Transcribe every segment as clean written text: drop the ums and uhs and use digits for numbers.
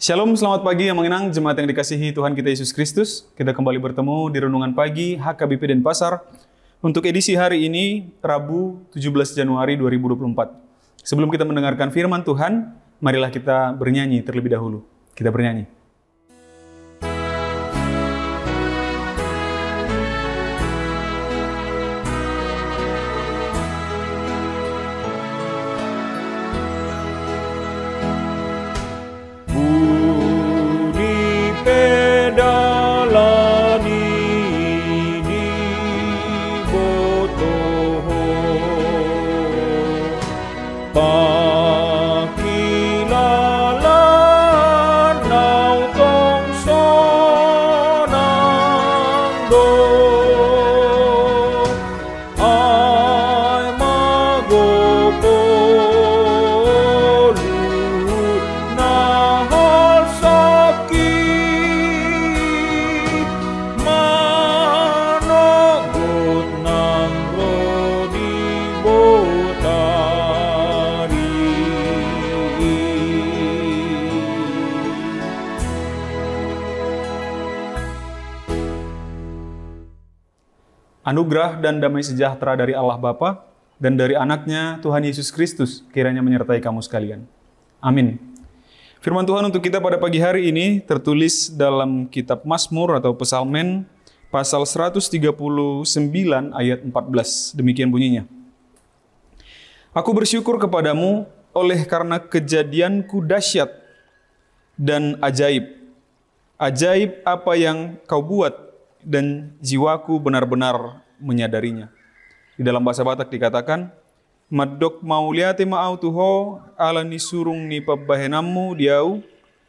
Shalom, selamat pagi yang mengenang jemaat yang dikasihi Tuhan kita Yesus Kristus. Kita kembali bertemu di Renungan Pagi HKBP Denpasar untuk edisi hari ini, Rabu 17 Januari 2024. Sebelum kita mendengarkan firman Tuhan, marilah kita bernyanyi terlebih dahulu. Kita bernyanyi. Anugerah dan damai sejahtera dari Allah Bapa dan dari anaknya Tuhan Yesus Kristus kiranya menyertai kamu sekalian. Amin. Firman Tuhan untuk kita pada pagi hari ini tertulis dalam kitab Mazmur atau Psalmen pasal 139 ayat 14. Demikian bunyinya. Aku bersyukur kepadamu oleh karena kejadianku dahsyat dan ajaib. Ajaib apa yang kau buat dan jiwaku benar-benar menyadarinya. Di dalam bahasa Batak dikatakan, Madok mauliate maau tuho ala ni surung ni pabahenammu diau,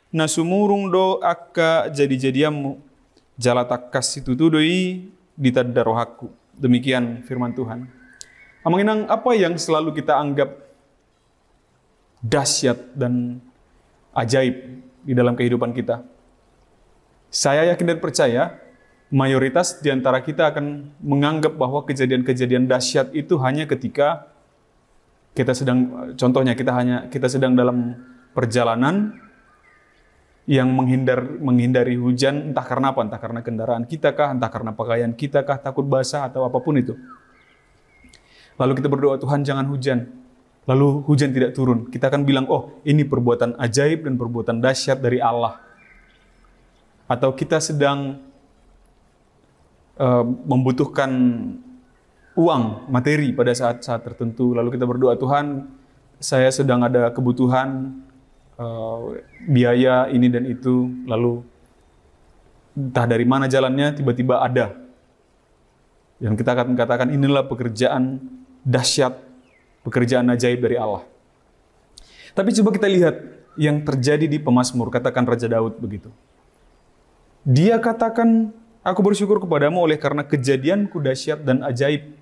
nasumurung do akka jadi-jadiammu, jalatak kasih tutudoi ditadarohaku. Demikian firman Tuhan. Mengenang apa yang selalu kita anggap dahsyat dan ajaib di dalam kehidupan kita. Saya yakin dan percaya, mayoritas di antara kita akan menganggap bahwa kejadian-kejadian dahsyat itu hanya ketika kita sedang dalam perjalanan yang menghindari hujan, entah karena apa, entah karena kendaraan kita kah, entah karena pakaian kita kah, takut basah atau apapun itu. Lalu kita berdoa, Tuhan jangan hujan. Lalu hujan tidak turun. Kita akan bilang, oh ini perbuatan ajaib dan perbuatan dahsyat dari Allah. Atau kita sedang membutuhkan uang, materi pada saat-saat tertentu. Lalu kita berdoa, Tuhan, saya sedang ada kebutuhan biaya ini dan itu. Lalu entah dari mana jalannya, tiba-tiba ada. Yang kita akan katakan, inilah pekerjaan dahsyat, pekerjaan ajaib dari Allah. Tapi coba kita lihat yang terjadi di pemazmur, katakan Raja Daud begitu. Dia katakan, aku bersyukur kepadamu oleh karena kejadianku dahsyat dan ajaib.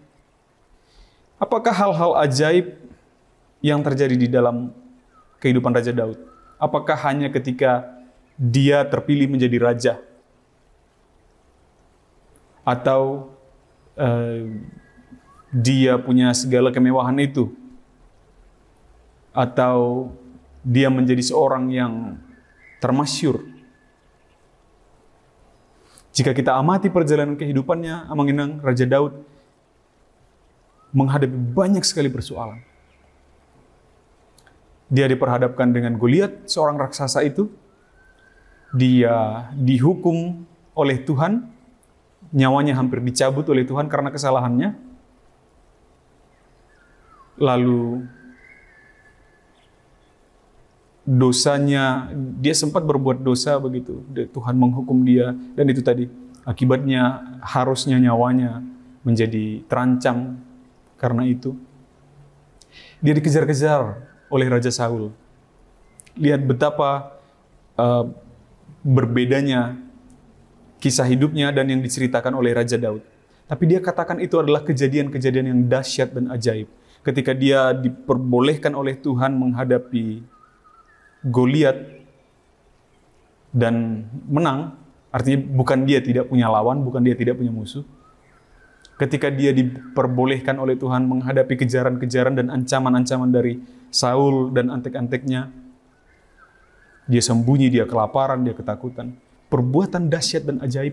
Apakah hal-hal ajaib yang terjadi di dalam kehidupan Raja Daud? Apakah hanya ketika dia terpilih menjadi raja? Atau dia punya segala kemewahan itu? Atau dia menjadi seorang yang termasyhur? Jika kita amati perjalanan kehidupannya, mengenang Raja Daud menghadapi banyak sekali persoalan. Dia diperhadapkan dengan Goliat, seorang raksasa itu. Dia dihukum oleh Tuhan, nyawanya hampir dicabut oleh Tuhan karena kesalahannya. Lalu dosanya, dia sempat berbuat dosa begitu. Tuhan menghukum dia dan itu tadi akibatnya harusnya nyawanya menjadi terancam karena itu. Dia dikejar-kejar oleh Raja Saul. Lihat betapa berbedanya kisah hidupnya dan yang diceritakan oleh Raja Daud. Tapi dia katakan itu adalah kejadian-kejadian yang dahsyat dan ajaib. Ketika dia diperbolehkan oleh Tuhan menghadapi Goliat dan menang, artinya bukan dia tidak punya lawan, bukan dia tidak punya musuh. Ketika dia diperbolehkan oleh Tuhan menghadapi kejaran-kejaran dan ancaman-ancaman dari Saul dan antek-anteknya, Dia sembunyi, dia kelaparan, dia ketakutan. Perbuatan dahsyat dan ajaib.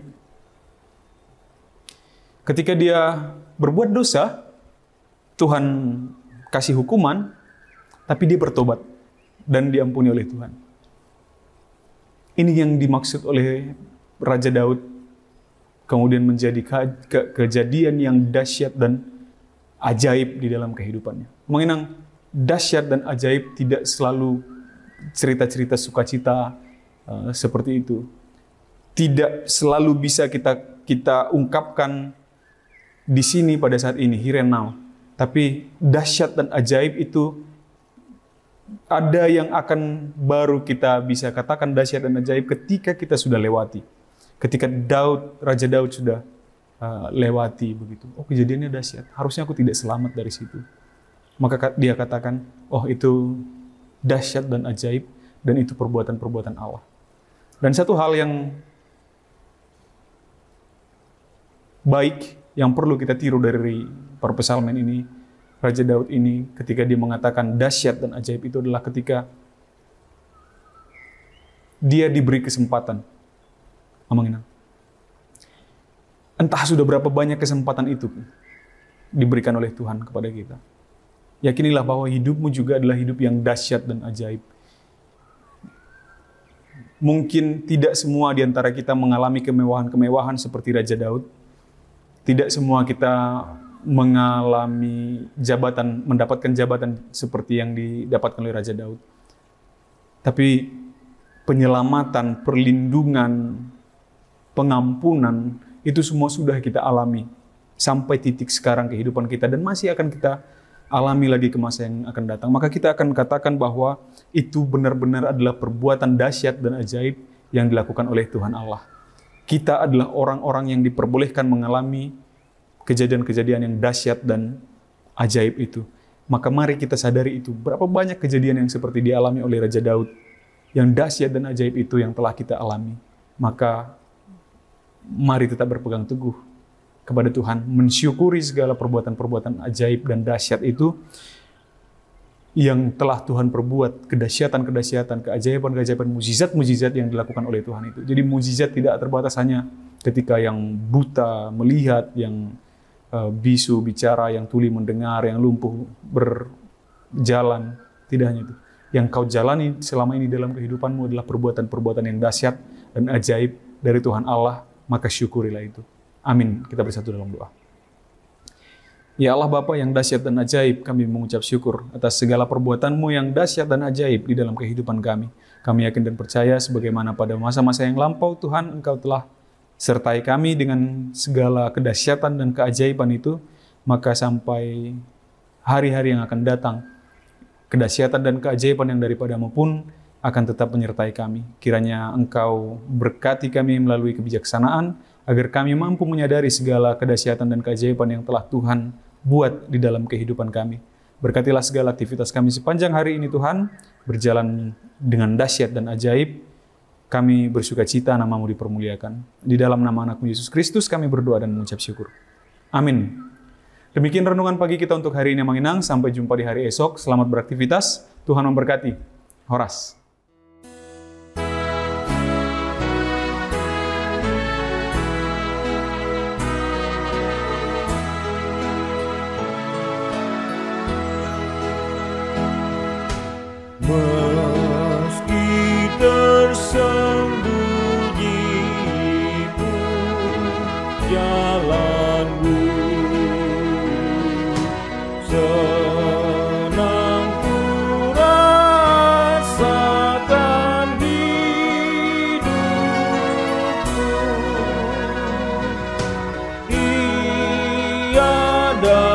Ketika dia berbuat dosa, Tuhan kasih hukuman, tapi dia bertobat dan diampuni oleh Tuhan. Ini yang dimaksud oleh Raja Daud, kemudian menjadi kejadian yang dahsyat dan ajaib di dalam kehidupannya. Mengenang dahsyat dan ajaib tidak selalu cerita-cerita sukacita seperti itu. Tidak selalu bisa kita ungkapkan di sini pada saat ini, here and now. Tapi dahsyat dan ajaib itu ada yang akan baru kita bisa katakan dahsyat dan ajaib ketika kita sudah lewati. Ketika Raja Daud sudah lewati begitu. Oh, kejadiannya dahsyat. Harusnya aku tidak selamat dari situ. Maka dia katakan, oh itu dahsyat dan ajaib, dan itu perbuatan-perbuatan Allah. Dan satu hal yang baik yang perlu kita tiru dari para pesalmen ini, Raja Daud ini, ketika dia mengatakan dahsyat dan ajaib, itu adalah ketika dia diberi kesempatan. Entah sudah berapa banyak kesempatan itu diberikan oleh Tuhan kepada kita. Yakinilah bahwa hidupmu juga adalah hidup yang dahsyat dan ajaib. Mungkin tidak semua di antara kita mengalami kemewahan-kemewahan seperti Raja Daud. Tidak semua kita mengalami mendapatkan jabatan seperti yang didapatkan oleh Raja Daud. Tapi penyelamatan, perlindungan, pengampunan, itu semua sudah kita alami sampai titik sekarang kehidupan kita, dan masih akan kita alami lagi ke masa yang akan datang. Maka kita akan katakan bahwa itu benar-benar adalah perbuatan dahsyat dan ajaib yang dilakukan oleh Tuhan Allah. Kita adalah orang-orang yang diperbolehkan mengalami kejadian-kejadian yang dahsyat dan ajaib itu. Maka mari kita sadari itu. Berapa banyak kejadian yang seperti dialami oleh Raja Daud, yang dahsyat dan ajaib itu yang telah kita alami. Maka mari tetap berpegang teguh kepada Tuhan, mensyukuri segala perbuatan-perbuatan ajaib dan dahsyat itu yang telah Tuhan perbuat, kedahsyatan-kedahsyatan, keajaiban-keajaiban, mujizat-mujizat yang dilakukan oleh Tuhan itu. Jadi mujizat tidak terbatas hanya ketika yang buta melihat, yang bisu bicara, yang tuli mendengar, yang lumpuh berjalan. Tidak hanya itu. Yang kau jalani selama ini dalam kehidupanmu adalah perbuatan-perbuatan yang dahsyat dan ajaib dari Tuhan Allah, maka syukurilah itu. Amin. Kita bersatu dalam doa. Ya Allah Bapa yang dahsyat dan ajaib, kami mengucap syukur atas segala perbuatan-Mu yang dahsyat dan ajaib di dalam kehidupan kami. Kami yakin dan percaya sebagaimana pada masa-masa yang lampau, Tuhan, Engkau telah sertai kami dengan segala kedahsyatan dan keajaiban itu, maka sampai hari-hari yang akan datang, kedahsyatan dan keajaiban yang daripada-Mu pun akan tetap menyertai kami. Kiranya Engkau berkati kami melalui kebijaksanaan, agar kami mampu menyadari segala kedahsyatan dan keajaiban yang telah Tuhan buat di dalam kehidupan kami. Berkatilah segala aktivitas kami sepanjang hari ini Tuhan, berjalan dengan dahsyat dan ajaib. Kami bersukacita, nama-Mu dipermuliakan. Di dalam nama anak-Mu Yesus Kristus kami berdoa dan mengucap syukur. Amin. Demikian renungan pagi kita untuk hari ini Manginang. Sampai jumpa di hari esok. Selamat beraktivitas. Tuhan memberkati. Horas. Meski tersembunyi pun jalanmu, senang ku rasakan hidupku, tiada